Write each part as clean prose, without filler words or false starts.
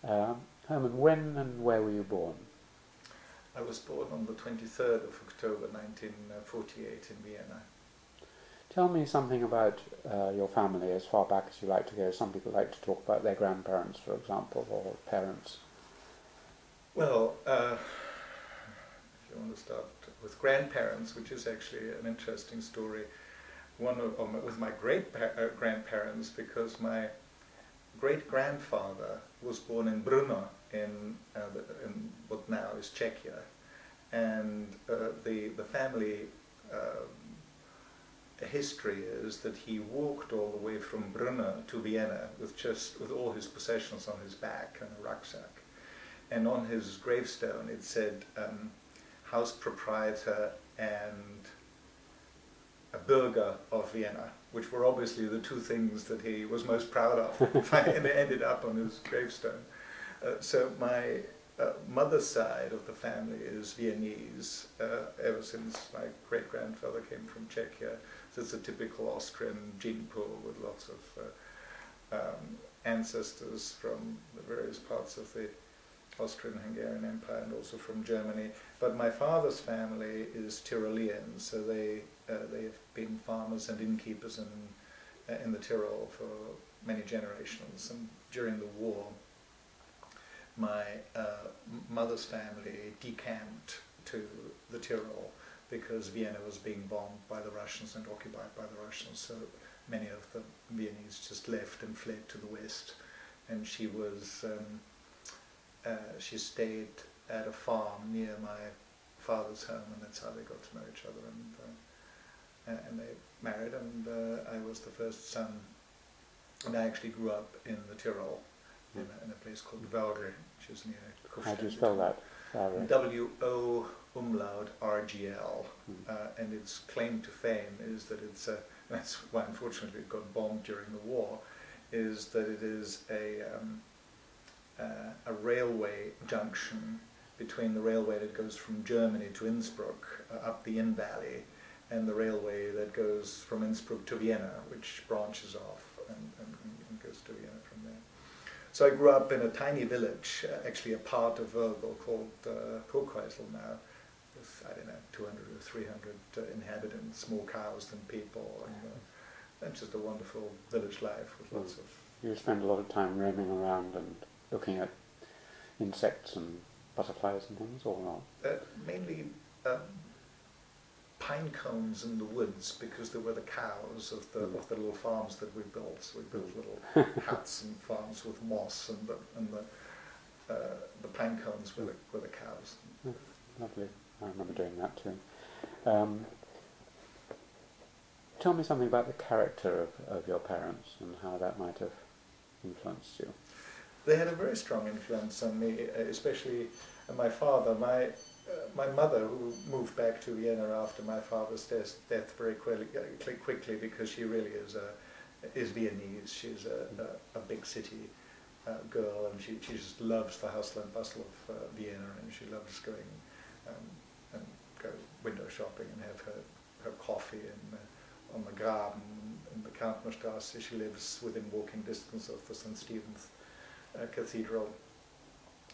Hermann, when and where were you born? I was born on the 23rd of October 1948 in Vienna. Tell me something about your family as far back as you like to go. Some people like to talk about their grandparents, for example, or parents. Well, if you want to start with grandparents, which is actually an interesting story, with my great-grandparents, because my great-grandfather was born in Brno, in what now is Czechia, and the family history is that he walked all the way from Brno to Vienna with all his possessions on his back and a rucksack, and on his gravestone it said house proprietor and a Bürger of Vienna, which were obviously the two things that he was most proud of, and they ended up on his gravestone. So my mother's side of the family is Viennese, ever since my great-grandfather came from Czechia. So it's a typical Austrian gene pool with lots of ancestors from the various parts of the Austrian-Hungarian Empire and also from Germany. But my father's family is Tyrolean, so they have been farmers and innkeepers in the Tyrol for many generations. And during the war, my mother's family decamped to the Tyrol because Vienna was being bombed by the Russians and occupied by the Russians. So many of the Viennese just left and fled to the west. And she was she stayed at a farm near my father's home, and that's how they got to know each other. And they married, and I was the first son. And I actually grew up in the Tyrol, in a place called Wörgl, which is near Kufstein. How do you spell that? W-O umlaut R-G-L. And its claim to fame is that it's that's why unfortunately it got bombed during the war, is that it is a railway junction between the railway that goes from Germany to Innsbruck up the Inn Valley, and the railway that goes from Innsbruck to Vienna, which branches off and goes to Vienna from there. So I grew up in a tiny village, actually a part of Wörgl called Kurkreisel now, with, I don't know, 200 or 300 inhabitants, more cows than people, and just a wonderful village life with lots of... You spend a lot of time roaming around and looking at insects and butterflies and things, or not? Mainly pine cones in the woods, because there were the cows of the little farms that we built. So we built little huts and farms with moss, and the pine cones were the cows. Lovely. I remember doing that too. Tell me something about the character of your parents and how that might have influenced you. They had a very strong influence on me, especially my father. My mother, who moved back to Vienna after my father's death very quickly, because she really is Viennese. She's a big city girl, and she just loves the hustle and bustle of Vienna, and she loves going and go window shopping and have her coffee on the Graben in the Kärntnerstrasse. She lives within walking distance of the St. Stephen's Cathedral.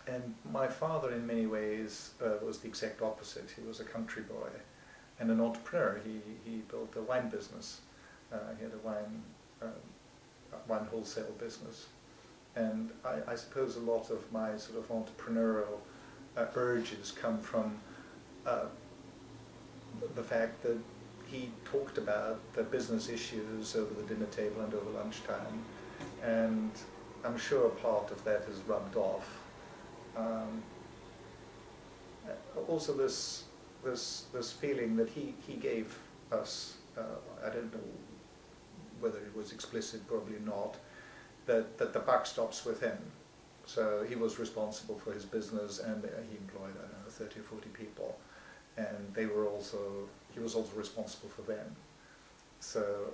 And my father, in many ways, was the exact opposite. He was a country boy and an entrepreneur. He built a wine business. He had a wine wholesale business. And I suppose a lot of my sort of entrepreneurial urges come from the fact that he talked about the business issues over the dinner table and over lunchtime. And I'm sure part of that has rubbed off. Also this feeling that he gave us, I don't know whether it was explicit, probably not, that the buck stops with him. So he was responsible for his business, and he employed, I don't know, 30 or 40 people, and he was also responsible for them. So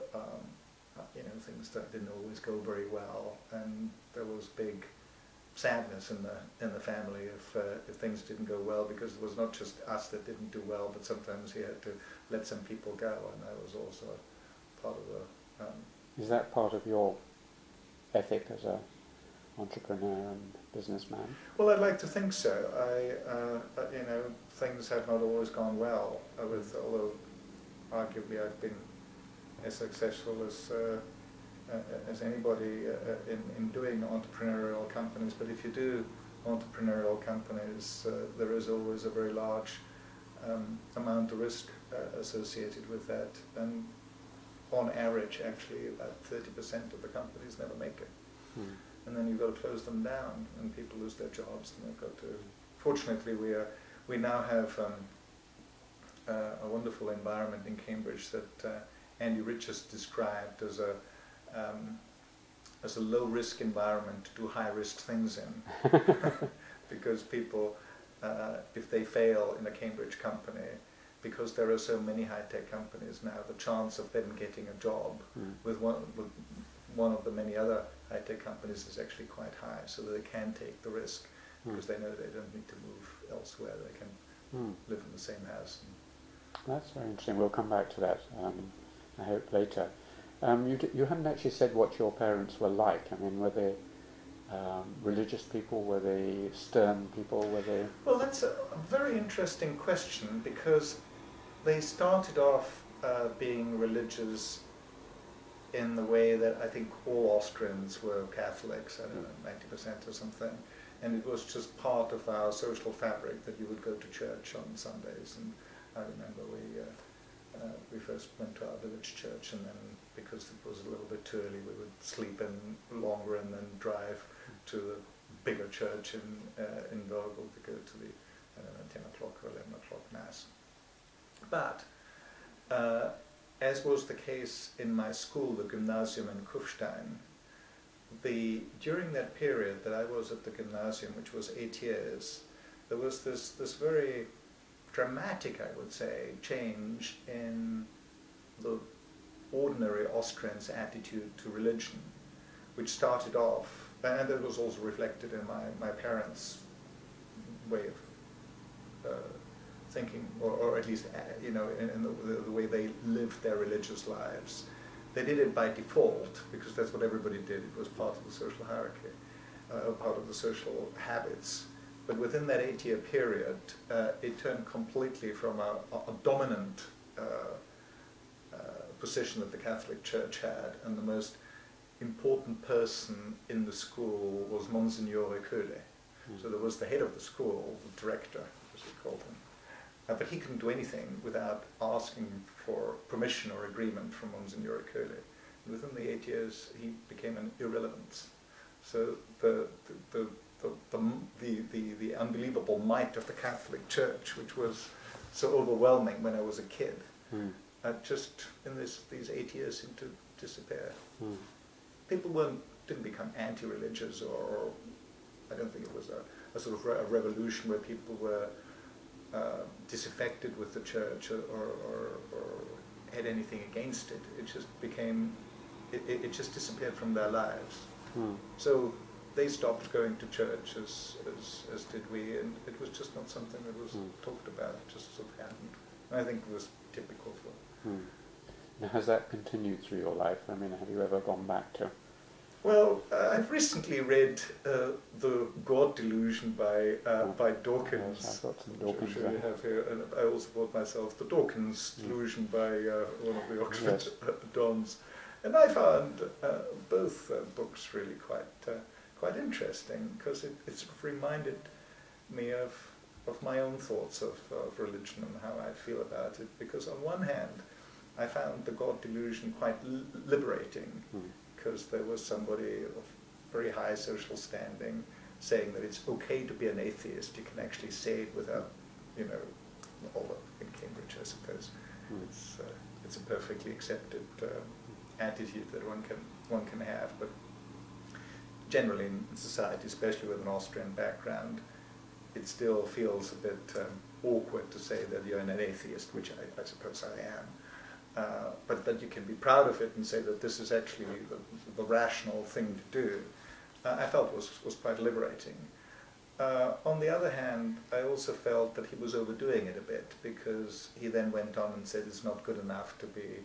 things that didn't always go very well, and there was big sadness in the family if things didn't go well, because it was not just us that didn't do well, but sometimes he had to let some people go, and that was also part of the... Is that part of your ethic as an entrepreneur and businessman? Well, I'd like to think so. You know, things have not always gone well with, although arguably I've been as successful as anybody in doing entrepreneurial companies. But if you do entrepreneurial companies, there is always a very large amount of risk associated with that, and on average, actually, about 30% of the companies never make it. And then you've got to close them down, and people lose their jobs, and they've got to. Fortunately, we now have a wonderful environment in Cambridge that Andy Rich has described as a low-risk environment to do high-risk things in, because people, if they fail in a Cambridge company, because there are so many high-tech companies now, the chance of them getting a job with one of the many other high-tech companies is actually quite high, so that they can take the risk because they know they don't need to move elsewhere. They can live in the same house. That's very interesting. We'll come back to that, I hope, later. You haven't actually said what your parents were like. I mean, were they religious people? Were they stern people? Were they? Well, that's a very interesting question, because they started off being religious in the way that I think all Austrians were Catholics, I don't know, 90% or something. And it was just part of our social fabric that you would go to church on Sundays. And I remember we first went to our village church, and then because it was a little bit too early, we would sleep in longer and then drive to the bigger church in Vogel to go to the, I don't know, 10 o'clock or 11 o'clock Mass. But as was the case in my school, the Gymnasium in Kufstein, during that period that I was at the gymnasium, which was 8 years, there was this very dramatic, I would say, change in the ordinary Austrians' attitude to religion, which started off, and it was also reflected in my parents' way of thinking, or at least, you know, in the way they lived their religious lives. They did it by default, because that's what everybody did. It was part of the social hierarchy, part of the social habits. But within that 8-year period, it turned completely from a dominant position that the Catholic Church had, and the most important person in the school was Monsignore Köhler. So there was the head of the school, the director, as we called him. But he couldn't do anything without asking for permission or agreement from Monsignore Köhler. Within the 8 years, he became an irrelevance. So the unbelievable might of the Catholic Church, which was so overwhelming when I was a kid, just in these 8 years seemed to disappear. People didn't become anti-religious, or I don't think it was a sort of a revolution where people were disaffected with the church or had anything against it. It just became, it just disappeared from their lives. So they stopped going to church as did we, and it was just not something that was talked about. It just sort of happened. And I think it was typical for. Now, has that continued through your life? I mean, have you ever gone back to? Well, I've recently read the God Delusion by Dawkins. Yes, I've got some Dawkins. Which I have here, and I also bought myself the Dawkins Delusion by one of the Oxford dons, and I found both books really quite interesting, because it sort of reminded me of my own thoughts of religion and how I feel about it. Because on one hand, I found the God Delusion quite liberating. Because there was somebody of very high social standing saying that it's okay to be an atheist. You can actually say it without, you know, although in Cambridge, I suppose, it's a perfectly accepted attitude that one can have. But generally in society, especially with an Austrian background, it still feels a bit awkward to say that you're an atheist, which I suppose I am. But that you can be proud of it and say that this is actually the rational thing to do, I felt was quite liberating. On the other hand, I also felt that he was overdoing it a bit, because he then went on and said it's not good enough to be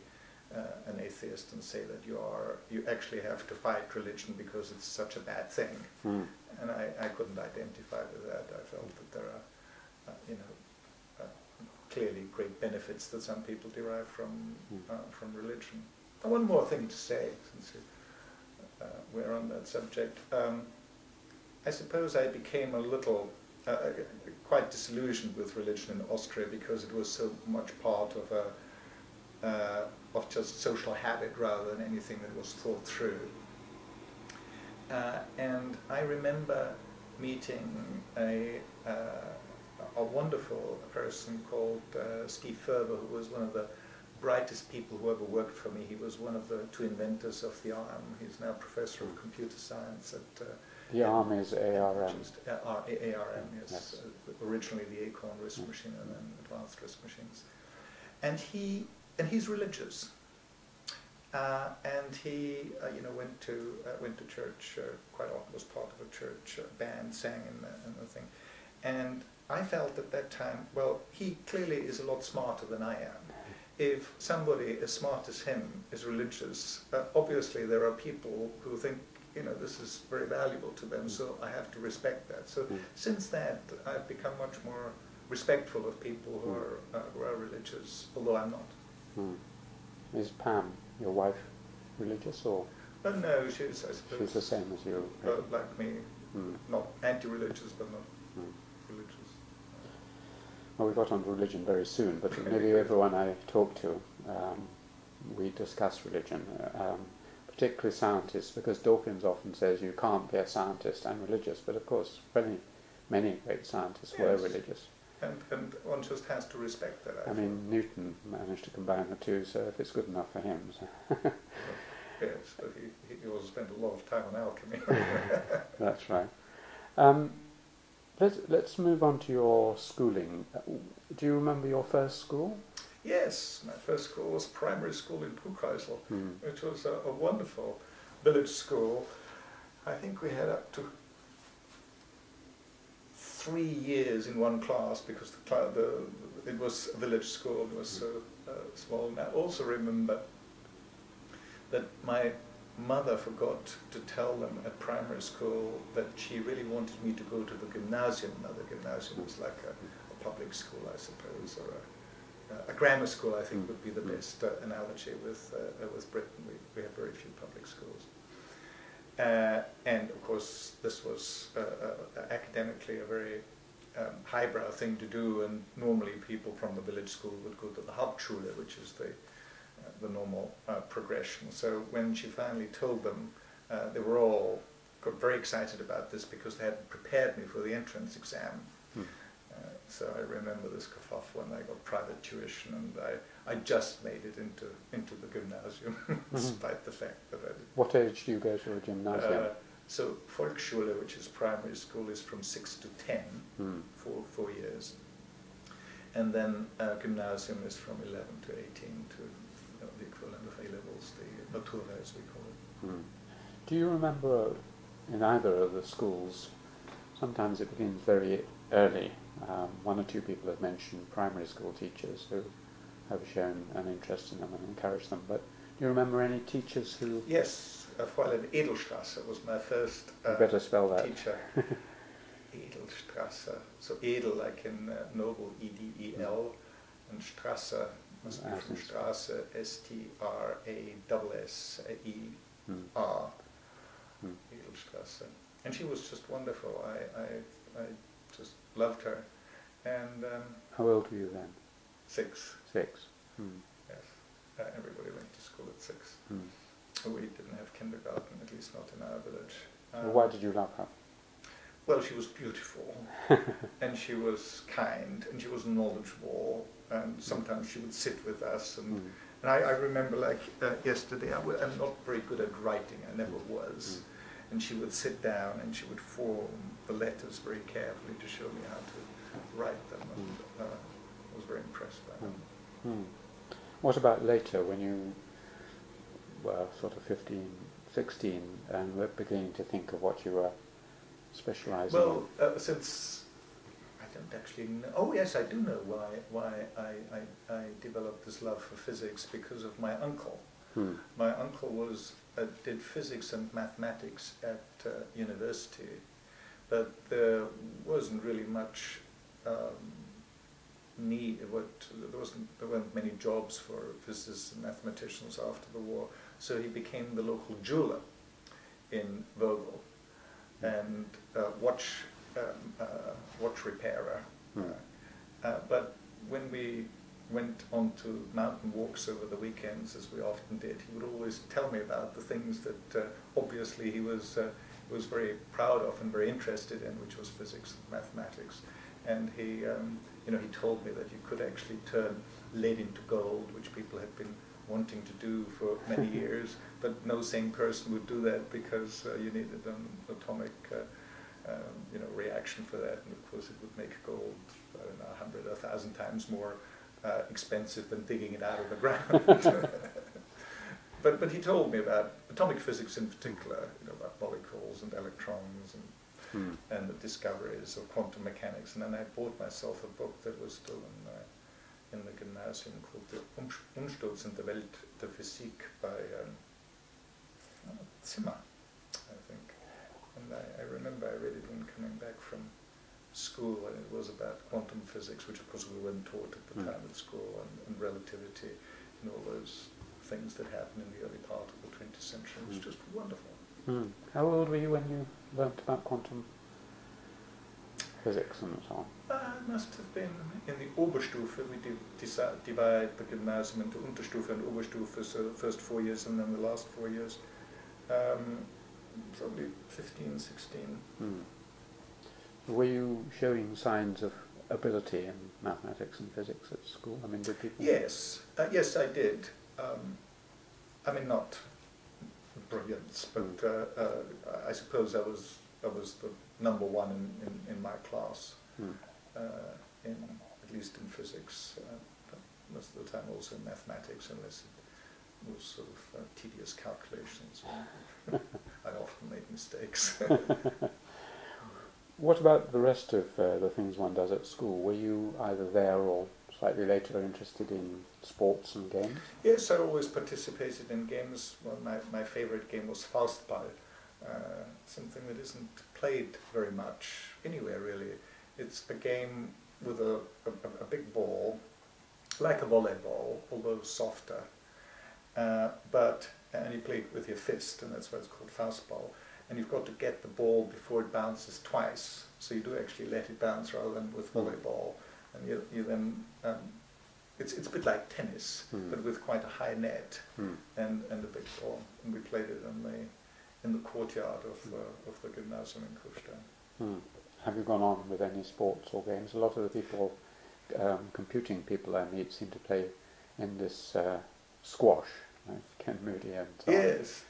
an atheist and say that you actually have to fight religion because it's such a bad thing. And I couldn't identify with that. I felt that there are, clearly great benefits that some people derive from religion. And one more thing to say, since we're on that subject. I suppose I became a little quite disillusioned with religion in Austria because it was so much part of just social habit rather than anything that was thought through. And I remember meeting a wonderful person called Steve Ferber, who was one of the brightest people who ever worked for me. He was one of the two inventors of the ARM. He's now professor of computer science at... the ARM is ARM. ARM, yes. Originally the Acorn RISC machine and then advanced RISC machines. And he's religious. And he, went to church quite often. Was part of a church band, sang in the thing. And I felt at that time, well, he clearly is a lot smarter than I am. If somebody as smart as him is religious, obviously there are people who think, this is very valuable to them, so I have to respect that. So since that, I've become much more respectful of people who are religious, although I'm not. Is Pam, your wife, religious or? No, she's, I suppose, she's the same as you. Like me, not anti-religious, but not religious. Well, we got on to religion very soon, but maybe everyone I talk to, we discuss religion, particularly scientists, because Dawkins often says you can't be a scientist and religious, but of course many great scientists were religious. And one just has to respect that. I mean, Newton managed to combine the two, so if it's good enough for him. So. Yes, but he also spent a lot of time on alchemy. That's right. Let's move on to your schooling. Do you remember your first school? Yes, my first school was primary school in Puchheisel, which was a wonderful village school. I think we had up to 3 years in one class because it was a village school. It was so small. And I also remember that my mother forgot to tell them at primary school that she really wanted me to go to the gymnasium. Now the gymnasium was like a public school, I suppose, or a grammar school, I think would be the best analogy with Britain. We have very few public schools. And of course this was academically a very highbrow thing to do, and normally people from the village school would go to the Hauptschule, which is the normal progression. So when she finally told them, they were all got very excited about this because they had prepared me for the entrance exam. So I remember this kerfuffle when I got private tuition, and I just made it into the gymnasium, despite the fact that I did. What age do you go to a gymnasium? So Volksschule, which is primary school, is from 6 to 10, 4 years. And then gymnasium is from 11 to 18 to the equivalent of A-levels, the Matura as we call it. Do you remember in either of the schools, sometimes it begins very early. One or two people have mentioned primary school teachers who have shown an interest in them and encouraged them, but do you remember any teachers who... Yes, Fräulein Edelstrasse was my first you better spell that. teacher. Edelstrasse, so edel like in noble, E-D-E-L, and Strasse must be from Strasse, S-T-R-A-S-S-E-R, Edelstrasse. And she was just wonderful. I just loved her. And how old were you then? 6. 6. Yes. Everybody went to school at 6. We didn't have kindergarten, at least not in our village. Well, why did you love her? Well, she was beautiful, and she was kind, and she was knowledgeable, and sometimes she would sit with us. And I remember, like yesterday, I'm not very good at writing, I never was. And she would sit down and she would form the letters very carefully to show me how to write them, and I was very impressed by them. What about later, when you were sort of 15, 16, and were beginning to think of what you were specialising in? Well, since, I don't don't actually know. Oh yes, I do know why I developed this love for physics, because of my uncle. My uncle did physics and mathematics at university, but there wasn't really much need. There weren't many jobs for physicists and mathematicians after the war, so he became the local jeweler in Vogel and watch repairer. But when we went on to mountain walks over the weekends, as we often did, he would always tell me about the things that obviously he was very proud of and very interested in, which was physics and mathematics. And he told me that you could actually turn lead into gold, which people had been wanting to do for many years, but no sane person would do that, because you needed an atomic reaction for that, and of course it would make gold, I don't know, 100 or 1,000 times more expensive than digging it out of the ground. But he told me about atomic physics in particular, about molecules and electrons and the discoveries of quantum mechanics. And then I bought myself a book that was still in the gymnasium, called The Umsturz in der Welt der Physik by Zimmer, I think. And I remember I read it when coming back from school, and it was about quantum physics, which of course we weren't taught at the time at school, and relativity, and all those things that happened in the early part of the 20th century. It was just wonderful. How old were you when you learnt about quantum physics and so on? It must have been in the Oberstufe. We divide the gymnasium into Unterstufe and Oberstufe, so the first 4 years and then the last 4 years. Probably 15, 16. Were you showing signs of ability in mathematics and physics at school? I mean, did people... Yes, yes, I did. I mean, not brilliance, but I suppose I was the number one in my class, at least in physics. Most of the time also in mathematics, unless it was sort of tedious calculations. I often made mistakes. What about the rest of the things one does at school? Were you either there or slightly later interested in sports and games? Yes, I always participated in games. Well, my favorite game was Faustball, something that isn't played very much anywhere really. It's a game with a big ball, like a volleyball, although softer, and you play it with your fist, and that's why it's called Faustball. And you've got to get the ball before it bounces twice, so you do actually let it bounce rather than with volleyball. And you then, it's a bit like tennis, but with quite a high net and a big ball. And we played it in the courtyard of the gymnasium in Kufstein. Have you gone on with any sports or games? A lot of the people, computing people I meet, seem to play in this squash. Ken Moody and so on.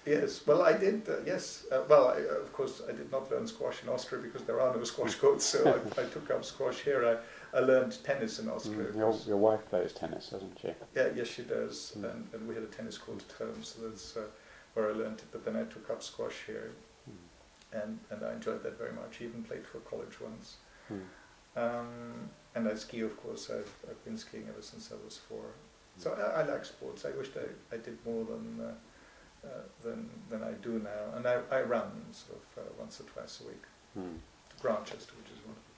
Yes. Well, I did. Yes. Well, of course, I did not learn squash in Austria because there are no squash courts. So I took up squash here. I learned tennis in Austria. Your wife plays tennis, doesn't she? Yeah. Yes, she does. And we had a tennis court at home, so that's where I learned it. But then I took up squash here, and I enjoyed that very much. Even played for college once. And I ski, of course. I've been skiing ever since I was 4. So I like sports. I wished I did more than I do now, and I run sort of once or twice a week to Grantchester, which is wonderful.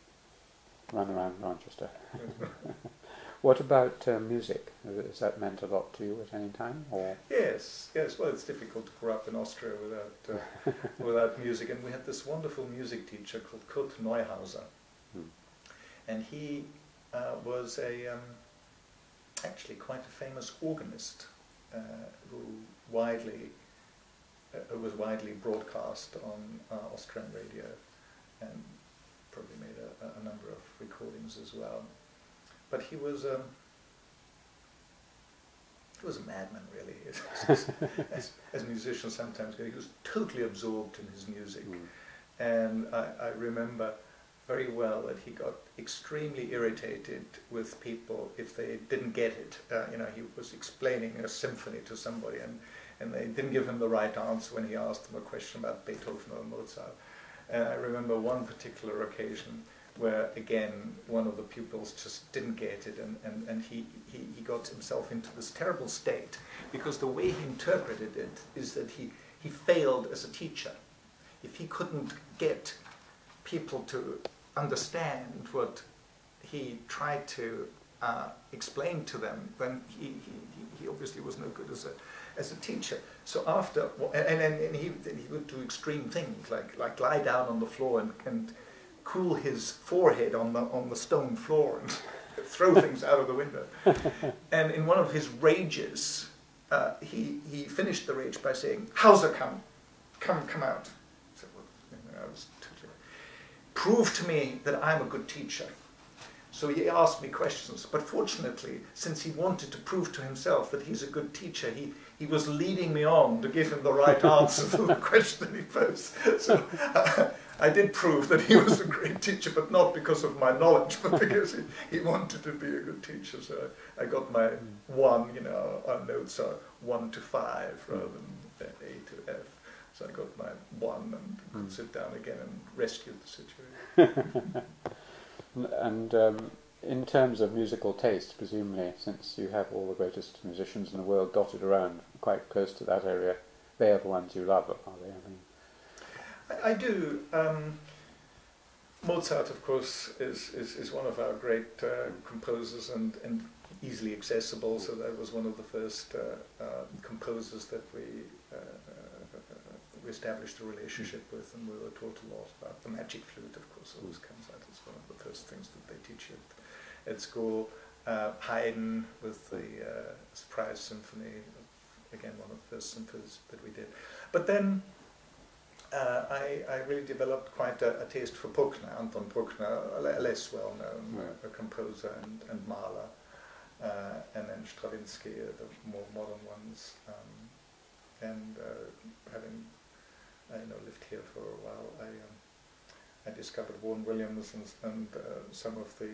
Run around Grantchester. What about music? Has that meant a lot to you at any time? Or? Yes. Well, it's difficult to grow up in Austria without music, and we had this wonderful music teacher called Kurt Neuhauser, and he was actually quite a famous organist who was widely broadcast on Austrian radio, and probably made a number of recordings as well. But he was a madman, really. As musicians sometimes go, he was totally absorbed in his music, and I remember very well that he got extremely irritated with people if they didn't get it. He was explaining a symphony to somebody and they didn't give him the right answer when he asked them a question about Beethoven or Mozart. And I remember one particular occasion where again one of the pupils just didn't get it, and he got himself into this terrible state because the way he interpreted it is that he failed as a teacher. If he couldn't get people to understand what he tried to explain to them, then he obviously was no good as a teacher. So after, and he would do extreme things like lie down on the floor and cool his forehead on the stone floor and throw things out of the window. And in one of his rages, he finished the rage by saying, "Hauser, come out." So, well, I was totally, prove to me that I'm a good teacher. So he asked me questions, but fortunately, since he wanted to prove to himself that he's a good teacher, he was leading me on to give him the right answer to the question that he posed. So I did prove that he was a great teacher, but not because of my knowledge, but because he wanted to be a good teacher. So I got my 1, our notes are 1 to 5 rather than A to F. So I got my 1 and could sit down again and rescue the situation. And in terms of musical taste, presumably, since you have all the greatest musicians in the world dotted around quite close to that area, they are the ones you love, are they? I do. Mozart, of course, is one of our great composers and easily accessible, so that was one of the first composers that we established a relationship with, and we were taught a lot about the magic flute. Of course, always comes out as one of the first things that they teach you at school. Haydn with the Surprise Symphony, again one of the first symphonies that we did. But then I really developed quite a taste for Bruckner, Anton Bruckner, a less well-known a composer, and Mahler, and then Stravinsky, the more modern ones, and having lived here for a while, I discovered Vaughan Williams and some of the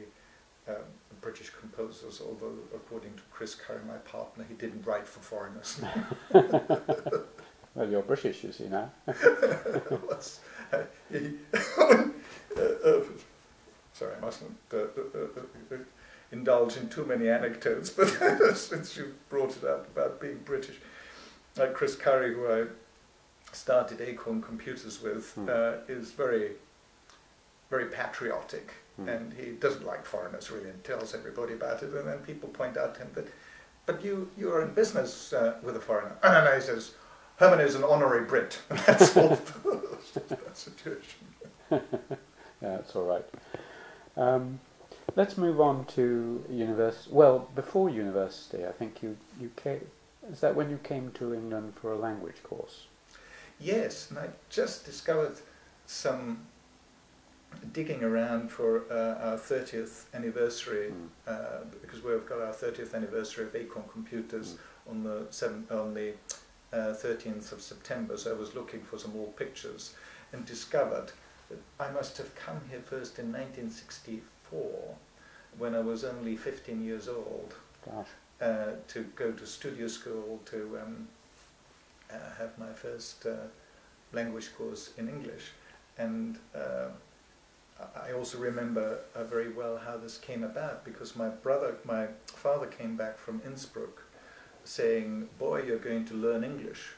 British composers, although according to Chris Curry, my partner, he didn't write for foreigners. Well, you're British, you see now. Sorry, I mustn't indulge in too many anecdotes, but since you brought it up about being British, like Chris Curry, who I started Acorn Computers with, is very, very patriotic, and he doesn't like foreigners really, and tells everybody about it. And then people point out to him that, but you are in business with a foreigner. And he says, Hermann is an honorary Brit, and that's all that situation. Yeah, that's all right. Let's move on to university. Well, before university, I think you came. Is that when you came to England for a language course? Yes, and I just discovered some digging around for our 30th anniversary, because we've got our 30th anniversary of Acorn Computers on the 13th of September. So I was looking for some old pictures and discovered that I must have come here first in 1964, when I was only 15 years old. Gosh. To go to studio school to have my first language course in English. And I also remember very well how this came about, because my father came back from Innsbruck saying, "Boy, you're going to learn English."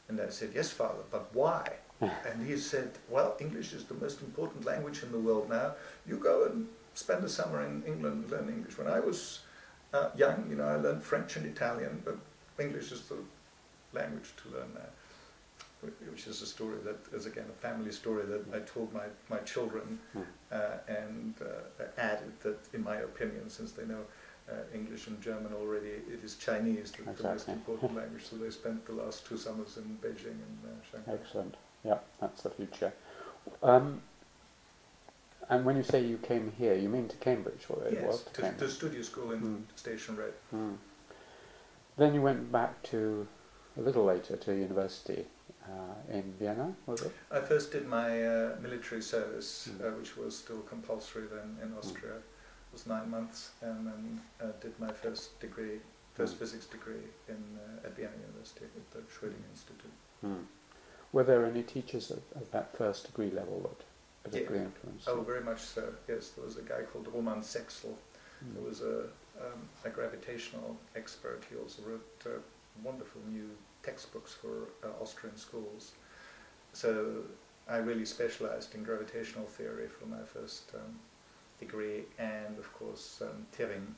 And I said, "Yes, Father, but why?" And he said, "Well, English is the most important language in the world now. You go and spend the summer in England and learn English." When I was young, I learned French and Italian, but English is the language to learn now, which is a story that is again a family story that I told my children, and added that, in my opinion, since they know English and German already, it is Chinese the most important language. So they spent the last 2 summers in Beijing and Shanghai. Excellent. Yeah, that's the future. And when you say you came here, you mean to Cambridge? Or it was to studio school in Station Red. Then you went back to, a little later, to university in Vienna, was it? I first did my military service, which was still compulsory then in Austria. It was 9 months, and then did my first physics degree at Vienna University at the Schrödinger Institute. Were there any teachers at that first degree level particularly influenced Oh, you? very much so. Yes, there was a guy called Roman Sexel. There was a gravitational expert. He also wrote wonderful new textbooks for Austrian schools. So I really specialized in gravitational theory for my first degree, and of course Thirring.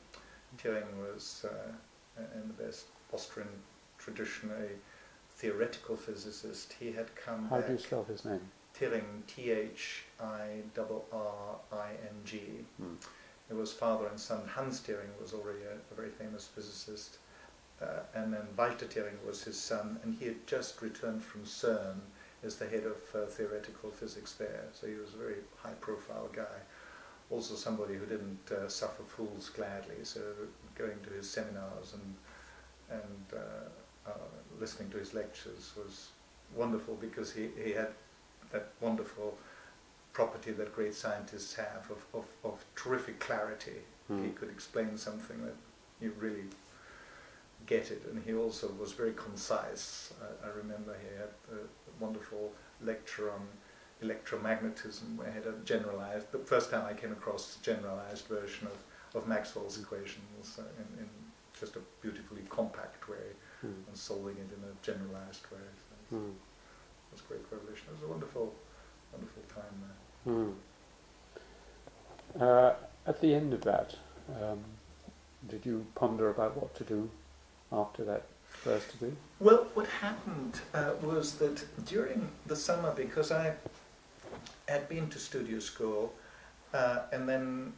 Thirring was, in the best Austrian tradition, a theoretical physicist. He had come How back. do you spell his name? Thirring, Thirring. It was father and son. Hans Thirring was already a very famous physicist, and then Walter Thirring was his son, and he had just returned from CERN as the head of theoretical physics there. So he was a very high-profile guy. Also somebody who didn't suffer fools gladly. So going to his seminars and listening to his lectures was wonderful, because he had that wonderful property that great scientists have of terrific clarity. He could explain something that you really get it, and he also was very concise. I remember he had a wonderful lecture on electromagnetism, where he had a generalized, the first time I came across the generalized version of Maxwell's equations in just a beautifully compact way, and solving it in a generalized way. So it was a great revelation. It was a wonderful time there. At the end of that, did you ponder about what to do after that first degree? Well, what happened was that during the summer, because I had been to studio school and then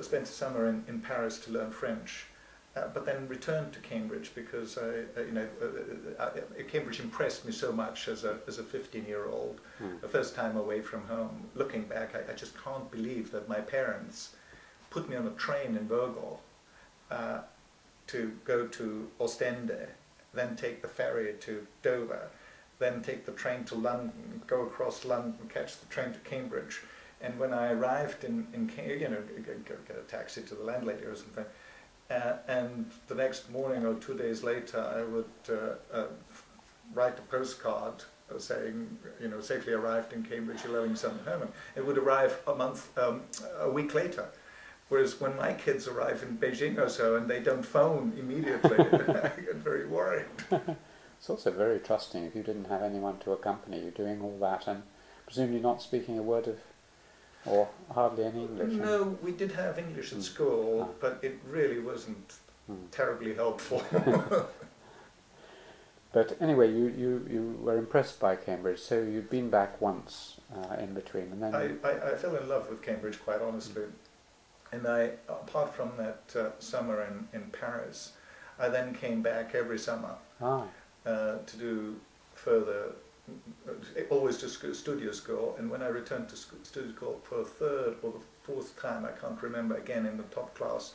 spent the summer in Paris to learn French, but then returned to Cambridge because Cambridge impressed me so much as a 15-year-old, the first time away from home. Looking back, I just can't believe that my parents put me on a train in Vogel to go to Ostende, then take the ferry to Dover, then take the train to London, go across London, catch the train to Cambridge. And when I arrived in get a taxi to the landlady or something, and the next morning or 2 days later, I would write a postcard saying, safely arrived in Cambridge, your loving son Hermann. It would arrive a week later. Whereas when my kids arrive in Beijing or so and they don't phone immediately, I get very worried. It's also very trusting if you didn't have anyone to accompany you doing all that, and presumably not speaking a word of, or hardly any English. No, we did have English at school, but it really wasn't terribly helpful. But anyway, you were impressed by Cambridge, so you'd been back once in between, and then I fell in love with Cambridge, quite honestly. And apart from that summer in Paris, I then came back every summer to do further, always to studio school. And when I returned to studio school for the third or the fourth time, I can't remember, again in the top class,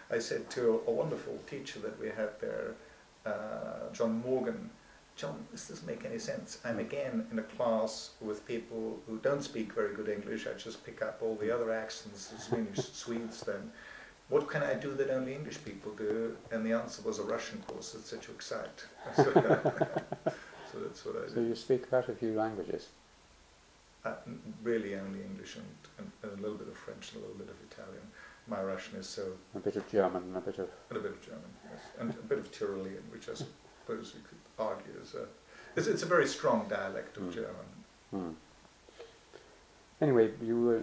I said to a wonderful teacher that we had there, John Morgan, John, this doesn't make any sense. I'm again in a class with people who don't speak very good English. I just pick up all the other accents, the Swedish Swedes then. What can I do that only English people do? And the answer was a Russian course at Sechuk-Site. So that's what I did. So you speak quite a few languages? Really only English and a little bit of French and a little bit of Italian. My Russian is so... A bit of German and a bit of... And a bit of German, yes. And a bit of Tyrolean, which I suppose you could argue is it's a very strong dialect of German. Anyway, you were,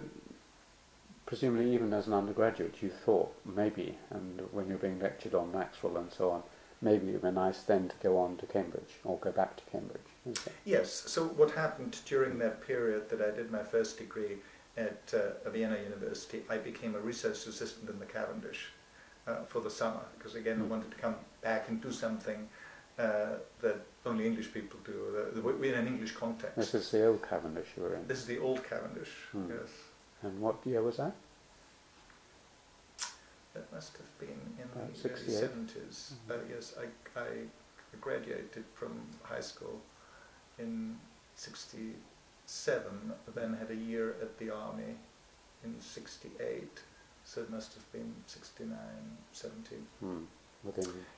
presumably even as an undergraduate, you thought maybe, and when you're being lectured on Maxwell and so on, maybe it would be nice then to go on to Cambridge, or go back to Cambridge. Yes, so what happened during that period that I did my first degree at Vienna University, I became a research assistant in the Cavendish for the summer, because again I wanted to come back and do something that only English people do. We're in an English context. This is the old Cavendish you were in? This is the old Cavendish, yes. And what year was that? That must have been in the early 68? 70s. Yes, I graduated from high school in 67, then had a year at the army in 68, so it must have been 69, 70.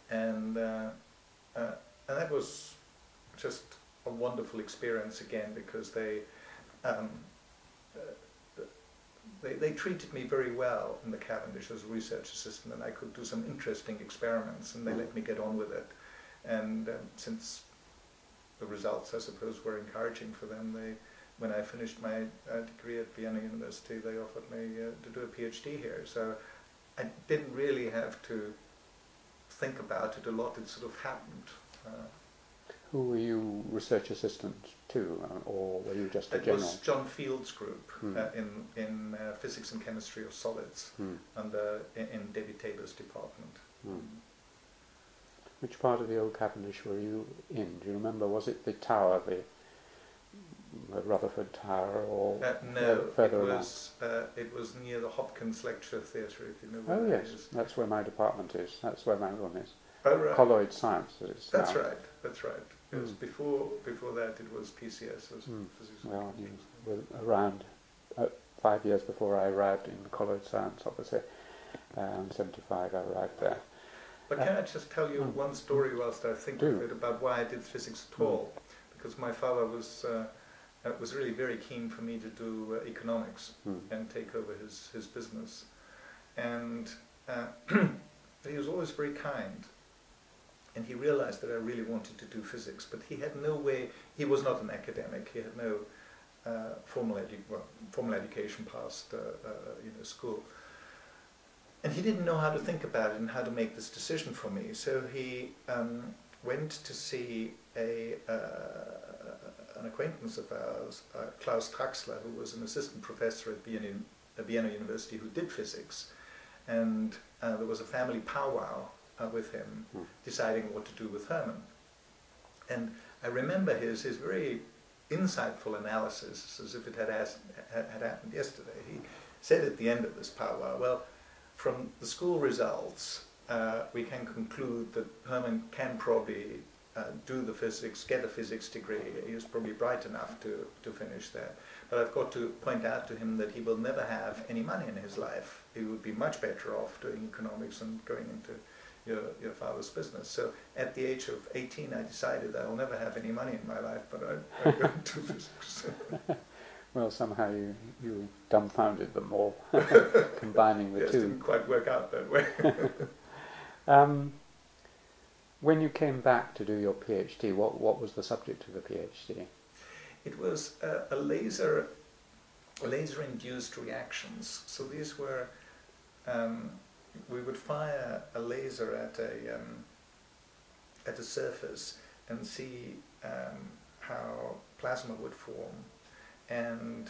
And that was just a wonderful experience again, because they they treated me very well in the Cavendish as a research assistant, and I could do some interesting experiments, and they let me get on with it. And since the results, I suppose, were encouraging for them, when I finished my degree at Vienna University, they offered me to do a PhD here. So I didn't really have to think about it a lot. It sort of happened. Who were you research assistant to, or were you just a general? It was John Field's group in physics and chemistry of solids, in Debbie Taylor's department. Which part of the old Cavendish were you in? Do you remember? Was it the tower, the Rutherford Tower, or no? Further it was near the Hopkins Lecture Theatre, if you know where that is. Yes, that's where my department is. That's where my room is. Oh, right. Colloid Science. That's right. That's right. It was before that it was PCS. It was physics. Well, you were around 5 years before I arrived in Colloid Science, obviously. In 75 I arrived there. But can I just tell you one story whilst I think of it, about why I did physics at all? Because my father was really very keen for me to do economics and take over his business. And he was always very kind. And he realized that I really wanted to do physics, but he had no way. He was not an academic. He had no formal education past school, and he didn't know how to think about it and how to make this decision for me. So he went to see an acquaintance of ours, Klaus Traxler, who was an assistant professor at Vienna University, who did physics, and there was a family powwow with him, deciding what to do with Hermann. And I remember his very insightful analysis, as if it had happened yesterday. He said at the end of this powwow, well, from the school results, we can conclude that Hermann can probably do the physics, get a physics degree. He was probably bright enough to finish that. But I've got to point out to him that he will never have any money in his life. He would be much better off doing economics and going into your father's business. So at the age of 18, I decided that I'll never have any money in my life, but I'm going to physics. Well, somehow you dumbfounded them all, combining the two. It didn't quite work out that way. When you came back to do your PhD, what was the subject of the PhD? It was a laser-induced reactions. So these were, we would fire a laser at a surface and see how plasma would form, and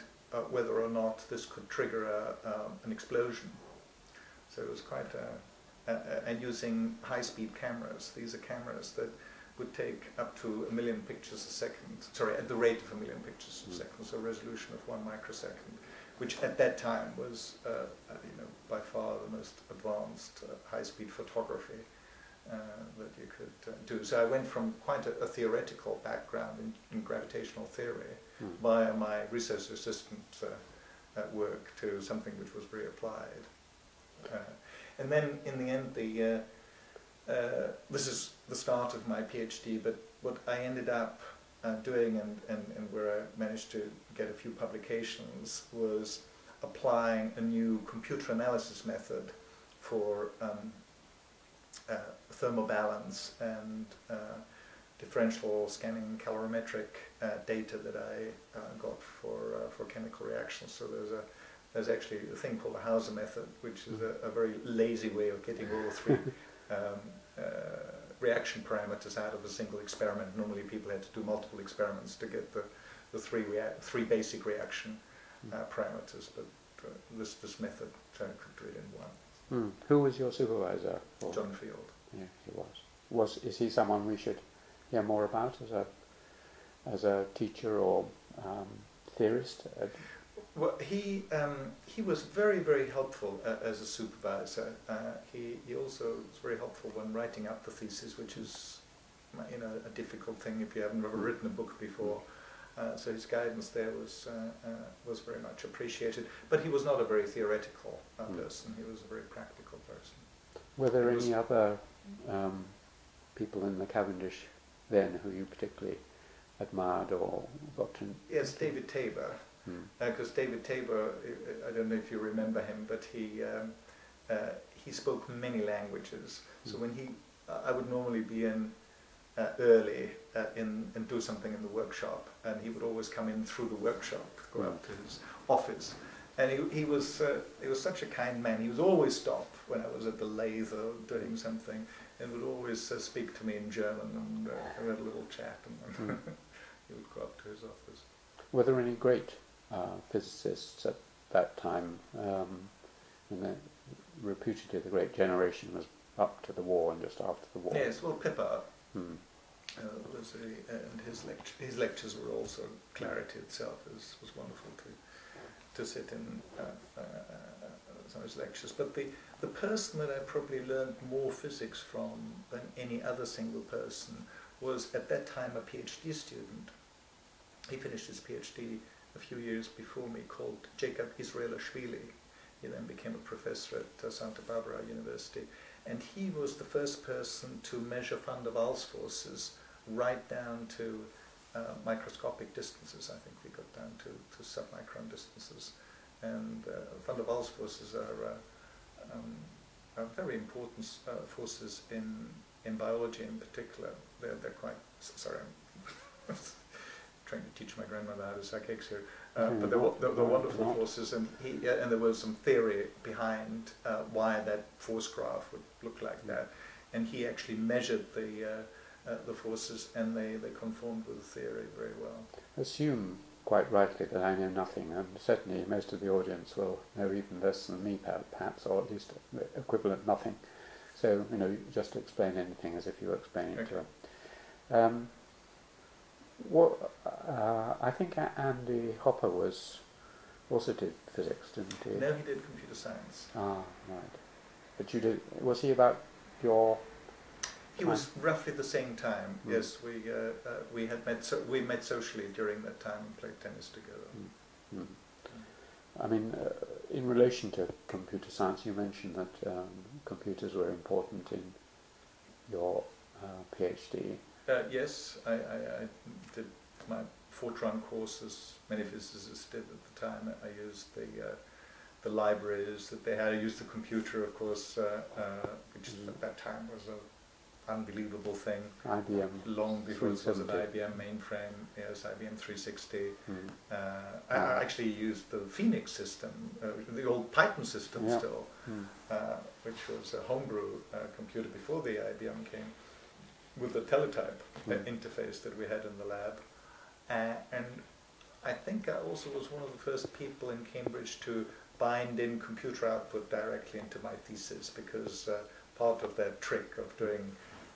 whether or not this could trigger an explosion. So it was quite and using high-speed cameras. These are cameras that would take up to 1 million pictures a second, sorry, at the rate of 1 million pictures a second, so a resolution of 1 microsecond, which at that time was by far the most advanced high-speed photography that you could do. So I went from quite a theoretical background in gravitational theory via my research assistant work to something which was very applied. And then in the end, this is the start of my PhD, but what I ended up doing and where I managed to get a few publications was applying a new computer analysis method for thermobalance and differential scanning calorimetric data that I got for chemical reactions. So there's actually a thing called the Hauser method, which is a very lazy way of getting all three reaction parameters out of a single experiment. Normally people had to do multiple experiments to get the three basic reaction parameters, but this method could do it in one. Who was your supervisor? John Field. Yeah, he was. Is he someone we should hear more about as a teacher or theorist? Well, he was very, very helpful as a supervisor. He also was very helpful when writing up the thesis, which is a difficult thing if you haven't ever written a book before. So his guidance there was very much appreciated. But he was not a very theoretical person. He was a very practical person. Were there any other people in the Cavendish then who you particularly admired or got to? Yes, David Tabor. because David Tabor, I don't know if you remember him, but he spoke many languages. So when I would normally be in early and do something in the workshop, and he would always come in through the workshop, go up to his office. And he was such a kind man. He would always stop when I was at the lathe or doing something, and would always speak to me in German, and we had a little chat, and he would go up to his office. Were there any great physicists at that time? And reputedly the great generation was up to the war and just after the war. Yes, well, Pippa was and his lectures were also clarity itself. Was wonderful to sit in some of his lectures. But the person that I probably learned more physics from than any other single person was at that time a PhD student. He finished his PhD a few years before me, called Jacob Israelashvili. He then became a professor at Santa Barbara University, and he was the first person to measure van der Waals forces right down to microscopic distances. I think we got down to submicron distances, and van der Waals forces are very important forces in biology in particular. They're quite, sorry, I'm trying to teach my grandmother how to suck eggs here. But they're wonderful forces, and there was some theory behind why that force graph would look like that, and he actually measured the forces, and they conformed with the theory very well. Assume quite rightly that I know nothing, and certainly most of the audience will know even less than me, perhaps, or at least equivalent nothing. So, just to explain anything as if you were explaining it to them. I think Andy Hopper also did physics, didn't he? No, he did computer science. Ah, right. But you did. Was he about your? He was roughly the same time. Yes, we had met. We met socially during that time and played tennis together. I mean, in relation to computer science, you mentioned that computers were important in your PhD. Yes, I did my Fortran courses. Many physicists did at the time. I used the libraries that they had. I used the computer, of course, which at that time was an unbelievable thing. IBM. Long before it was an IBM mainframe. Yes, IBM 360. I actually used the Phoenix system, the old Python system still, which was a homebrew computer before the IBM came, with the teletype interface that we had in the lab. And I think I also was one of the first people in Cambridge to bind in computer output directly into my thesis, because part of that trick of doing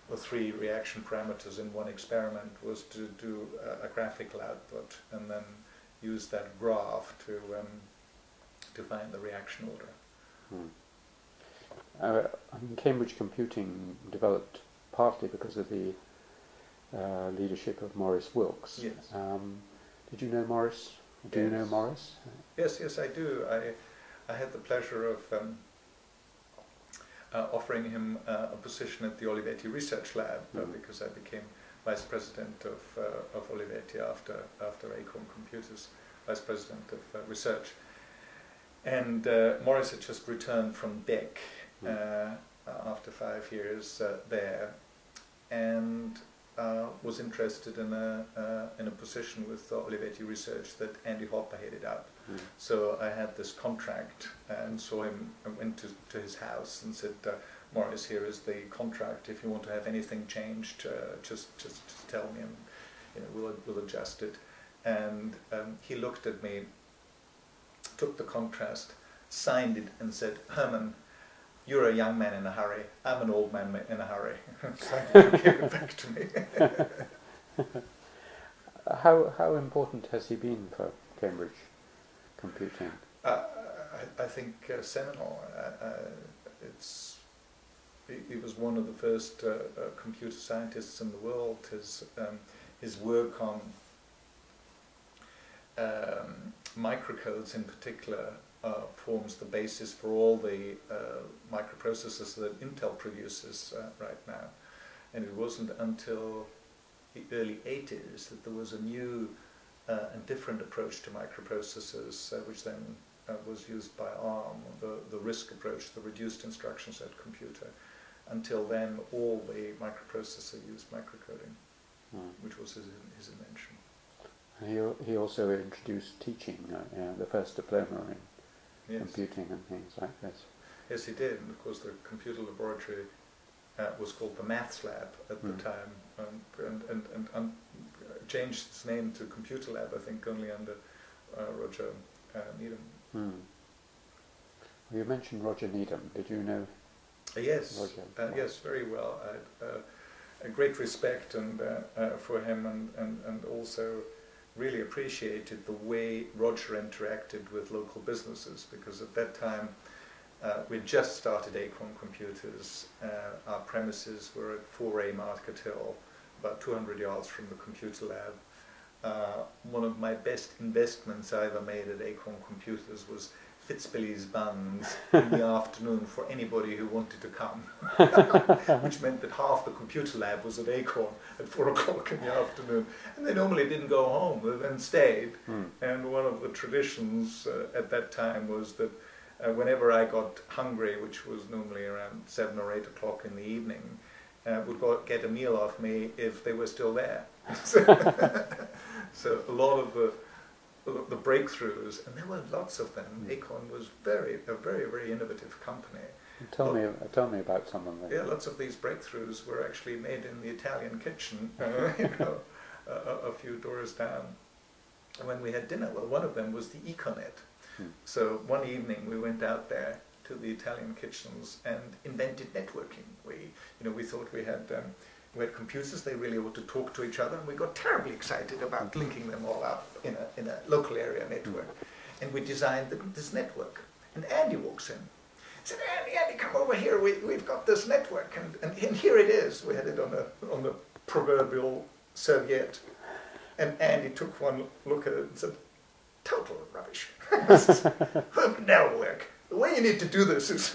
the 3 reaction parameters in one experiment was to do a graphical output and then use that graph to find the reaction order. I mean, Cambridge computing developed partly because of the leadership of Maurice Wilkes. Yes. Did you know Maurice? Do you know Maurice? Yes, I do. I had the pleasure of offering him a position at the Olivetti Research Lab because I became vice president of Olivetti after Acorn Computers, vice president of research. And Maurice had just returned from DEC after 5 years there, and was interested in a position with Olivetti Research that Andy Hopper headed up. So I had this contract and saw him. I went to his house and said, Maurice, here is the contract. If you want to have anything changed, just tell me, and we'll adjust it. And he looked at me, took the contrast, signed it, and said, Hermann, you're a young man in a hurry. I'm an old man in a hurry. So he gave it back to me. How important has he been for Cambridge computing? I think seminal. He was one of the first computer scientists in the world. His work on microcodes in particular forms the basis for all the microprocessors that Intel produces right now. And it wasn't until the early 80s that there was a new and different approach to microprocessors, which then was used by ARM, the RISC approach, the reduced instruction set computer. Until then, all the microprocessor used microcoding, which was his invention. And he also introduced teaching, the first diploma in Yes. computing and things like this. Yes, he did. And of course, the computer laboratory was called the Maths Lab at the time, and changed its name to Computer Lab, I think, only under Roger Needham. Well, you mentioned Roger Needham. Did you know Yes, Roger? yes, very well. I had a great respect for him, and also really appreciated the way Roger interacted with local businesses, because at that time we just started Acorn Computers. Our premises were at 4A Market Hill, about 200 yards from the computer lab. One of my best investments I ever made at Acorn Computers was Fitzbilly's buns in the afternoon for anybody who wanted to come, which meant that half the computer lab was at Acorn at 4 o'clock in the afternoon, and they normally didn't go home, they then stayed. And one of the traditions at that time was that whenever I got hungry, which was normally around 7 or 8 o'clock in the evening, would get a meal off me if they were still there. So a lot of the breakthroughs, and there were lots of them. Acorn was a very, very innovative company. Tell me about some of them. Yeah, lots of these breakthroughs were actually made in the Italian kitchen, a few doors down. And when we had dinner, well, one of them was the Econet. So one evening we went out there to the Italian kitchens and invented networking. We thought we had computers, they really ought to talk to each other, and we got terribly excited about linking them all up in a local area network. And we designed this network. And Andy walks in. He said, Andy, come over here, we've got this network, and here it is. We had it on the proverbial serviette. And Andy took one look at it and said, total rubbish. Now work. The way you need to do this is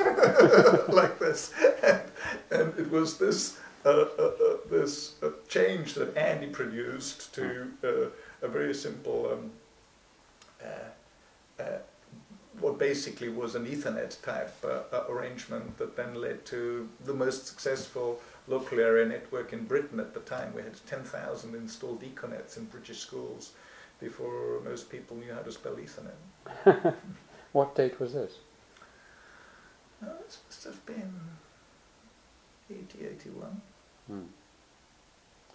like this. And it was this change that Andy produced to a very simple, what basically was an Ethernet type arrangement that then led to the most successful local area network in Britain at the time. We had 10,000 installed Econets in British schools before most people knew how to spell Ethernet. What date was this? This must have been 80, 81.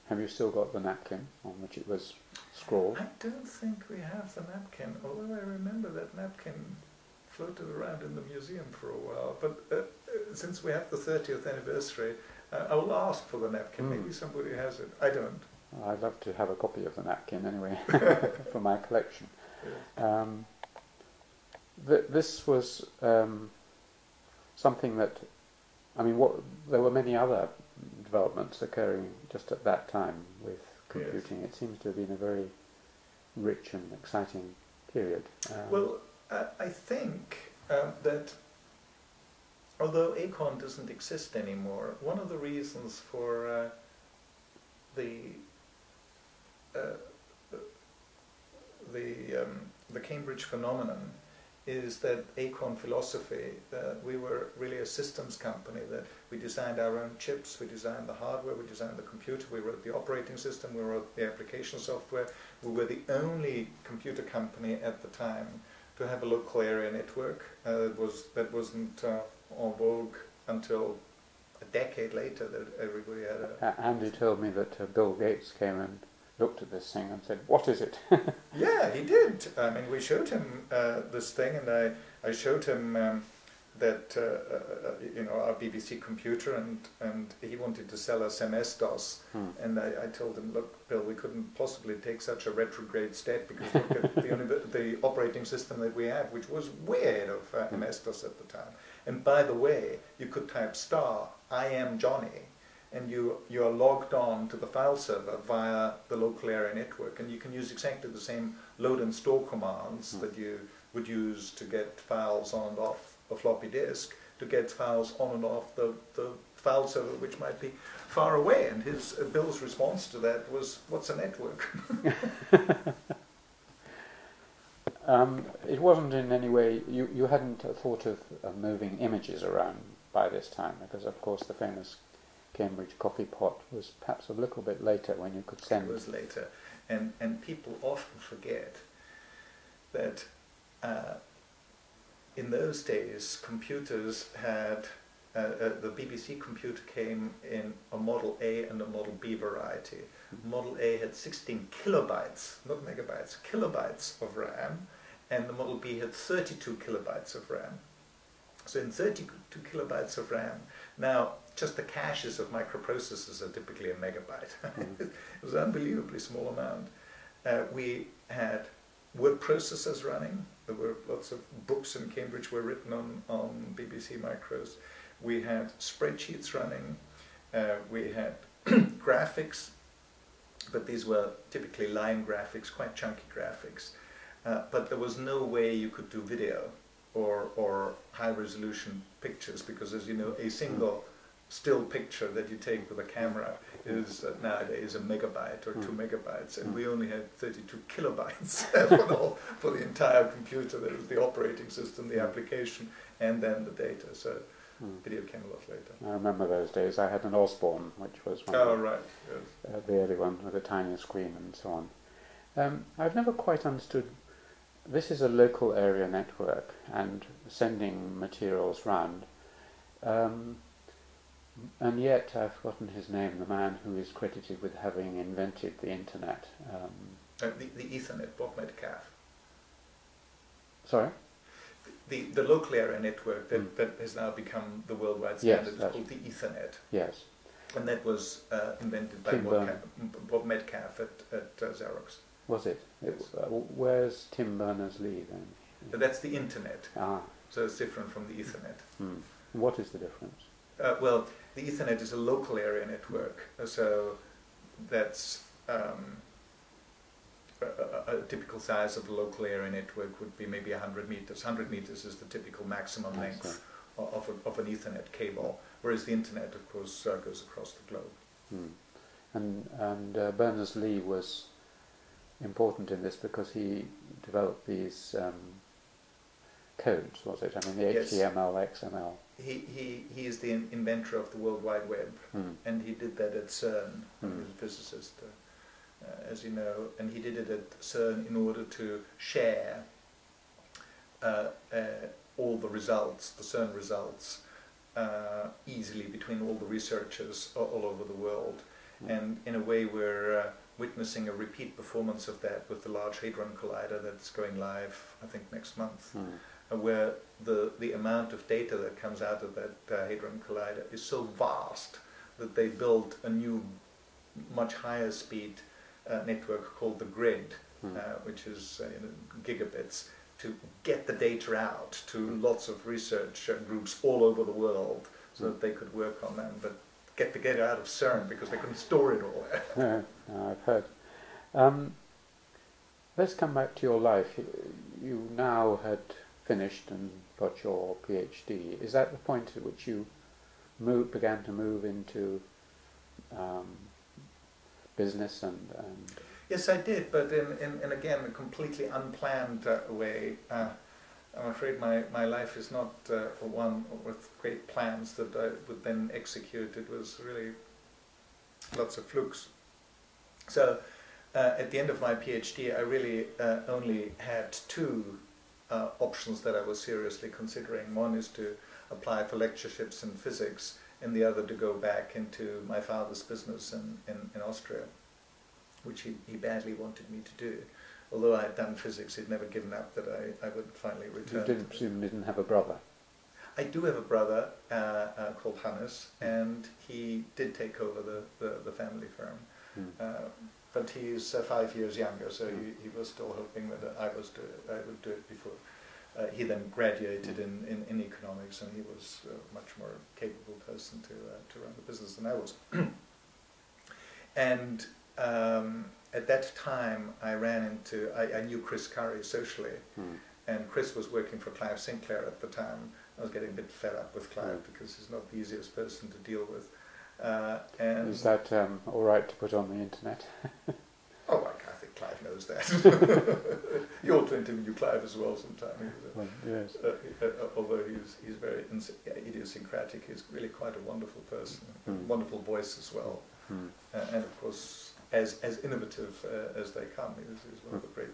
Have you still got the napkin on which it was scrawled? I don't think we have the napkin, although I remember that napkin floated around in the museum for a while. But since we have the 30th anniversary, I will ask for the napkin. Maybe somebody has it. I don't. I'd love to have a copy of the napkin anyway for my collection. Yeah. This was something that, there were many other developments occurring just at that time with computing. Yes. It seems to have been a very rich and exciting period. I think that although Acorn doesn't exist anymore, one of the reasons for the Cambridge phenomenon is that Acorn Philosophy, we were really a systems company, that we designed our own chips, we designed the hardware, we designed the computer, we wrote the operating system, we wrote the application software. We were the only computer company at the time to have a local area network. That wasn't en vogue until a decade later that everybody had a... Andy told me that Bill Gates came and looked at this thing and said, "What is it?" Yeah, he did. We showed him this thing, and I showed him that our BBC computer, and he wanted to sell us MS-DOS, and I told him, "Look, Bill, we couldn't possibly take such a retrograde step, because look at the operating system that we had, which was way ahead of MS-DOS at the time. And by the way, you could type *I am Johnny,' and you are logged on to the file server via the local area network, and you can use exactly the same load and store commands that you would use to get files on and off a floppy disk, to get files on and off the file server, which might be far away." And Bill's response to that was, "What's a network?" It wasn't in any way, you hadn't thought of moving images around by this time, because of course the famous Cambridge coffee pot was perhaps a little bit later when you could send. It was later. And people often forget that in those days computers had, the BBC computer came in a Model A and a Model B variety. Model A had 16 kilobytes, not megabytes, kilobytes of RAM, and the Model B had 32 kilobytes of RAM. So in 32 kilobytes of RAM, now just the caches of microprocessors are typically a megabyte. It was an unbelievably small amount. We had word processors running. There were lots of books in Cambridge were written on BBC micros. We had spreadsheets running. We had graphics, but these were typically line graphics, quite chunky graphics. But there was no way you could do video or high-resolution pictures, because, as you know, a single still picture that you take with a camera is nowadays a megabyte or 2 megabytes, and we only had 32 kilobytes for the entire computer. That was the operating system, the application, and then the data. So video came a lot later. I remember those days. I had an Osborne, which was one of the early one with a tiny screen and so on. I've never quite understood. This is a local area network and sending materials round. And yet I've forgotten his name, the man who is credited with having invented the internet. The Ethernet, Bob Metcalfe. Sorry? The local area network that has now become the worldwide standard is called the Ethernet. Yes. And that was invented by Bob Metcalfe at Xerox. Was it? Where's Tim Berners-Lee then? But that's the internet. Ah. So it's different from the Ethernet. What is the difference? Well, the Ethernet is a local area network. So that's a typical size of a local area network would be maybe 100 meters. 100 meters is the typical maximum length of an Ethernet cable, whereas the internet, of course, goes across the globe. And Berners-Lee was important in this because he developed these codes, was it? I mean, the HTML, XML. He is the inventor of the World Wide Web, and he did that at CERN. He was a physicist, as you know, and he did it at CERN in order to share all the results, the CERN results, easily between all the researchers all over the world. And in a way we're witnessing a repeat performance of that with the Large Hadron Collider that's going live, I think, next month, where the amount of data that comes out of that Hadron Collider is so vast that they built a new, much higher speed network called the grid, which is gigabits, to get the data out to lots of research groups all over the world so that they could work on them, but get the data out of CERN because they couldn't store it all there. I've heard. Let's come back to your life. You now had finished and got your PhD. Is that the point at which you began to move into business and Yes, I did, but in again a completely unplanned way. I'm afraid my life is not one with great plans that I would then execute. It was really lots of flukes. So at the end of my PhD, I really only had two options that I was seriously considering. One is to apply for lectureships in physics, and the other to go back into my father's business in Austria, which he badly wanted me to do. Although I had done physics, he'd never given up that I would finally return. You didn't have a brother? I do have a brother called Hannes, and he did take over the family firm. But he's 5 years younger, so he was still hoping that I would do it before. He then graduated in economics, and he was a much more capable person to run the business than I was. And at that time, I knew Chris Curry socially, and Chris was working for Clive Sinclair at the time. I was getting a bit fed up with Clive because he's not the easiest person to deal with. And is that all right to put on the internet? Oh, I think Clive knows knows that. You ought to interview Clive as well sometime. Well, yes. Although he's very idiosyncratic, he's really quite a wonderful person, wonderful voice as well, and of course as innovative as they come. He's one of the great